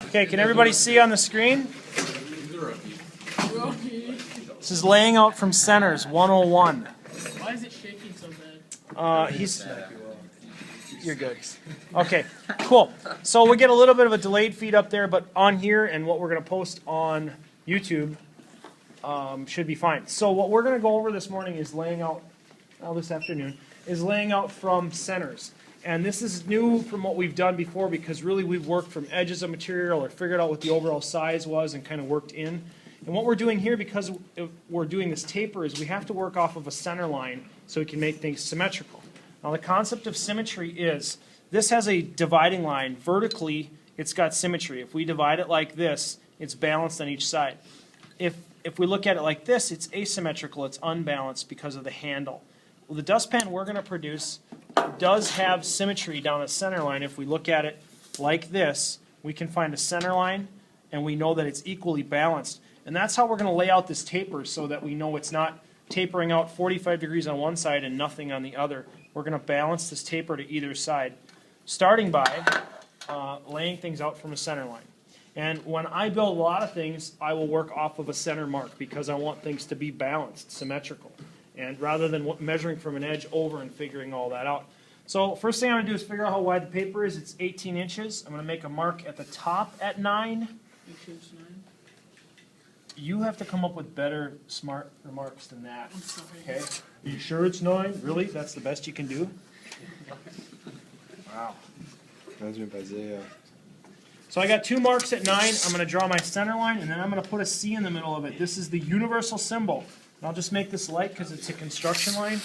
Okay, can everybody see on the screen? This is laying out from centers 101. Why is it shaking so bad? You're good. Okay, cool. So we get a little bit of a delayed feed up there, but on here and what we're going to post on YouTube should be fine. So what we're going to go over this morning is laying out, this afternoon, is laying out from centers. And this is new from what we've done before because really we've worked from edges of material or figured out what the overall size was and kind of worked in. And what we're doing here, because we're doing this taper, is we have to work off of a center line so we can make things symmetrical. Now the concept of symmetry is, this has a dividing line. Vertically, it's got symmetry. If we divide it like this, it's balanced on each side. If we look at it like this, it's asymmetrical, it's unbalanced because of the handle. Well, the dustpan we're going to produce does have symmetry down a center line. If we look at it like this, we can find a center line and we know that it's equally balanced. And that's how we're going to lay out this taper so that we know it's not tapering out 45 degrees on one side and nothing on the other. We're going to balance this taper to either side, starting by laying things out from a center line. And when I build a lot of things, I will work off of a center mark because I want things to be balanced, symmetrical. And rather than measuring from an edge over and figuring all that out. So first thing I'm going to do is figure out how wide the paper is. It's 18 inches. I'm going to make a mark at the top at 9. You have to come up with better, smart remarks than that. Okay? Are you sure it's 9? Really? That's the best you can do? Wow. So I got 2 marks at 9. I'm going to draw my center line, and then I'm going to put a C in the middle of it. This is the universal symbol. And I'll just make this light because it's a construction line.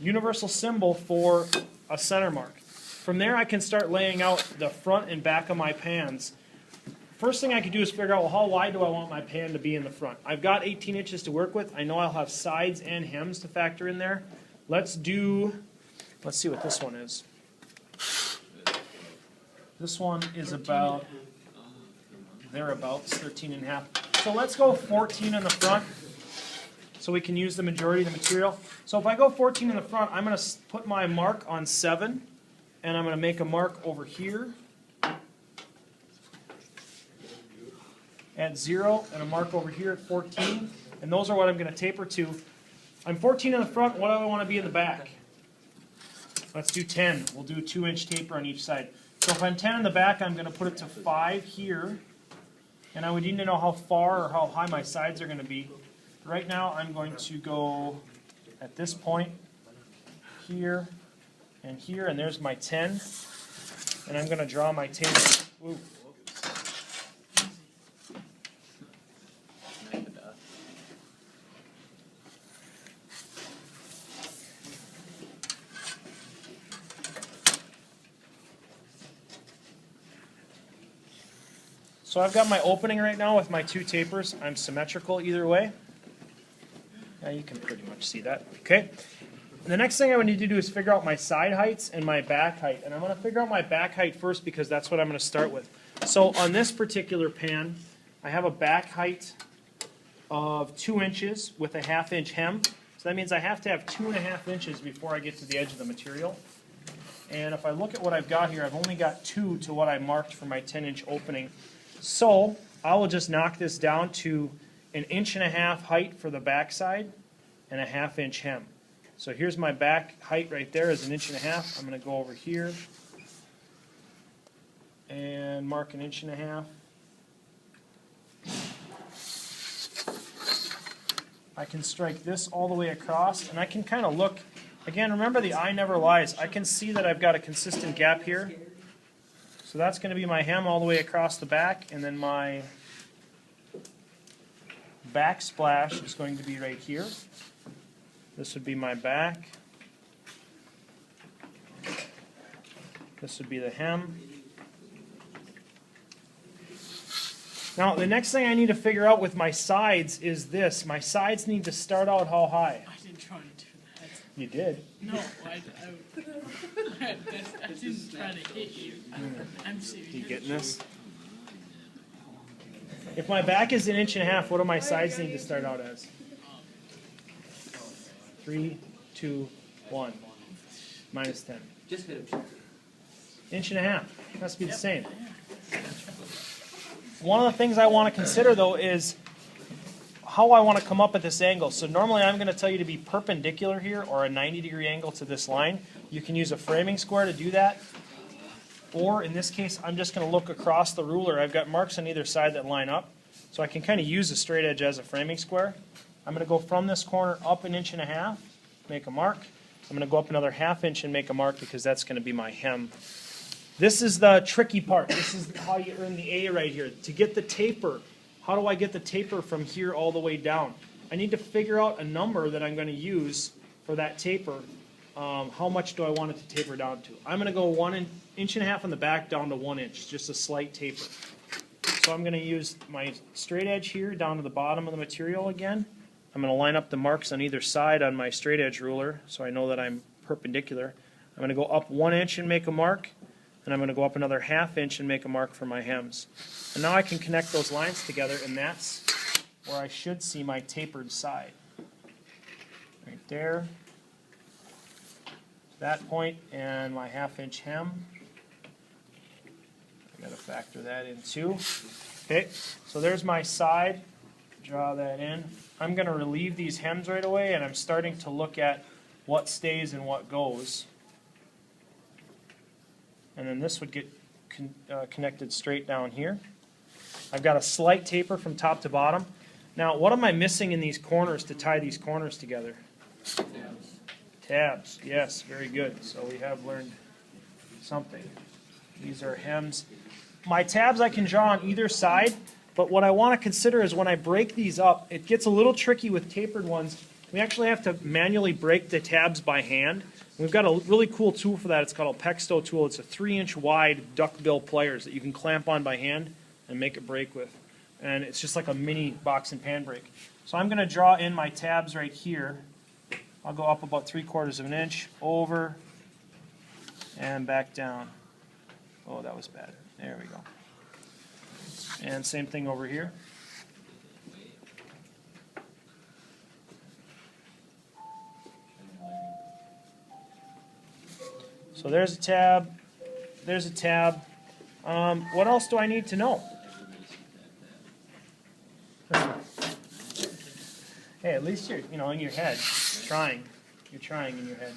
Universal symbol for a center mark. From there I can start laying out the front and back of my pans. First thing I can do is figure out, well, how wide do I want my pan to be in the front? I've got 18 inches to work with. I know I'll have sides and hems to factor in there. Let's see what this one is. This one is about thereabouts, 13.5. So let's go 14 in the front so we can use the majority of the material. So if I go 14 in the front, I'm going to put my mark on 7, and I'm going to make a mark over here at 0, and a mark over here at 14, and those are what I'm going to taper to. I'm 14 in the front. What do I want to be in the back? Let's do 10. We'll do a 2-inch taper on each side. So if I'm 10 in the back, I'm going to put it to 5 here, and I would need to know how far or how high my sides are going to be. Right now, I'm going to go at this point, here, and there's my 10, and I'm going to draw my taper. Ooh. So I've got my opening right now with my 2 tapers. I'm symmetrical either way. Yeah, you can pretty much see that. Okay. And the next thing I would need to do is figure out my side heights and my back height. And I'm going to figure out my back height first because that's what I'm going to start with. So on this particular pan, I have a back height of 2 inches with a 1/2 inch hem. So that means I have to have 2.5 inches before I get to the edge of the material. And if I look at what I've got here, I've only got 2 to what I marked for my 10-inch opening. So I will just knock this down to 1.5 inches height for the back side and a 1/2 inch hem. So here's my back height right there is 1.5 inches. I'm going to go over here and mark 1.5 inches. I can strike this all the way across, and I can kind of look. Again, remember the eye never lies. I can see that I've got a consistent gap here. So that's going to be my hem all the way across the back, and then my backsplash is going to be right here. This would be my back. This would be the hem. Now, the next thing I need to figure out with my sides is this. My sides need to start out how high? I didn't try to do that. You did? No, I didn't try to hit you. I'm serious. You getting this? If my back is 1.5 inches, what do my sides need to start out as? 3, 2, 1. Minus 10. Just hit him. 1.5 inches. It has to be the same. one of the things I want to consider though is how I want to come up at this angle. So normally I'm going to tell you to be perpendicular here or a 90-degree angle to this line. You can use a framing square to do that. Or in this case, I'm just going to look across the ruler. I've got marks on either side that line up. So I can kind of use a straight edge as a framing square. I'm going to go from this corner up 1.5 inches, make a mark. I'm going to go up another 1/2 inch and make a mark because that's going to be my hem. This is the tricky part. This is how you earn the A right here. To get the taper, how do I get the taper from here all the way down? I need to figure out a number that I'm going to use for that taper. How much do I want it to taper down to? I'm going to go 1.5 inches on the back down to 1 inch, just a slight taper. So I'm going to use my straight edge here down to the bottom of the material again. I'm going to line up the marks on either side on my straight edge ruler so I know that I'm perpendicular. I'm going to go up 1 inch and make a mark, and I'm going to go up another 1/2 inch and make a mark for my hems. And now I can connect those lines together, and that's where I should see my tapered side. Right there. That point and my 1/2 inch hem. I got to factor that in too. Okay, so there's my side. Draw that in. I'm going to relieve these hems right away, and I'm starting to look at what stays and what goes. And then this would get connected straight down here. I've got a slight taper from top to bottom. Now, what am I missing in these corners to tie these corners together? Tabs. Yes, very good. So we have learned something. These are hems. My tabs I can draw on either side, but what I want to consider is when I break these up, it gets a little tricky with tapered ones. We actually have to manually break the tabs by hand. We've got a really cool tool for that. It's called a Pexto tool. It's a 3-inch wide duckbill pliers that you can clamp on by hand and make it break with. And it's just like a mini box and pan break. So I'm going to draw in my tabs right here. I'll go up about 3/4 inch, over, and back down. Oh, that was bad. There we go. And same thing over here. So there's a tab. There's a tab. What else do I need to know? Hey, at least you're, in your head, trying. You're trying in your head.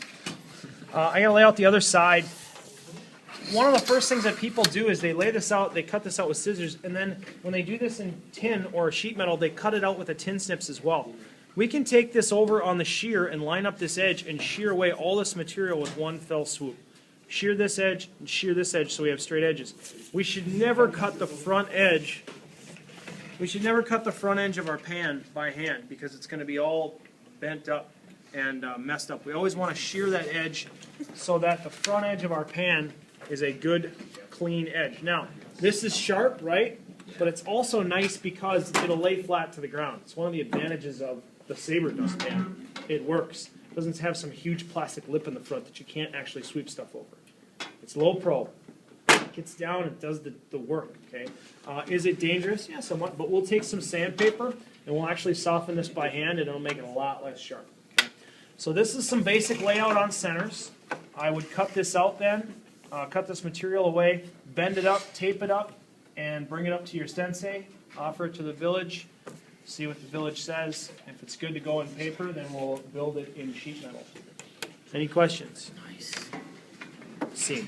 I gotta lay out the other side. One of the first things that people do is they lay this out, they cut this out with scissors, and then when they do this in tin or sheet metal, they cut it out with a tin snips as well. We can take this over on the shear and line up this edge and shear away all this material with one fell swoop. Shear this edge and shear this edge so we have straight edges. We should never cut the front edge. We should never cut the front edge of our pan by hand because it's going to be all bent up and messed up. We always want to shear that edge so that the front edge of our pan is a good, clean edge. Now, this is sharp, right? But it's also nice because it'll lay flat to the ground. It's one of the advantages of the Sabre dust pan. It works. It doesn't have some huge plastic lip in the front that you can't actually sweep stuff over. It's low pro. It gets down, it does the work, okay? Is it dangerous? Yeah, somewhat, but we'll take some sandpaper and we'll actually soften this by hand and it'll make it a lot less sharp. Okay? So this is some basic layout on centers. I would cut this out then, cut this material away, bend it up, tape it up, and bring it up to your sensei, offer it to the village, see what the village says. If it's good to go in paper, then we'll build it in sheet metal. Any questions? Nice. See.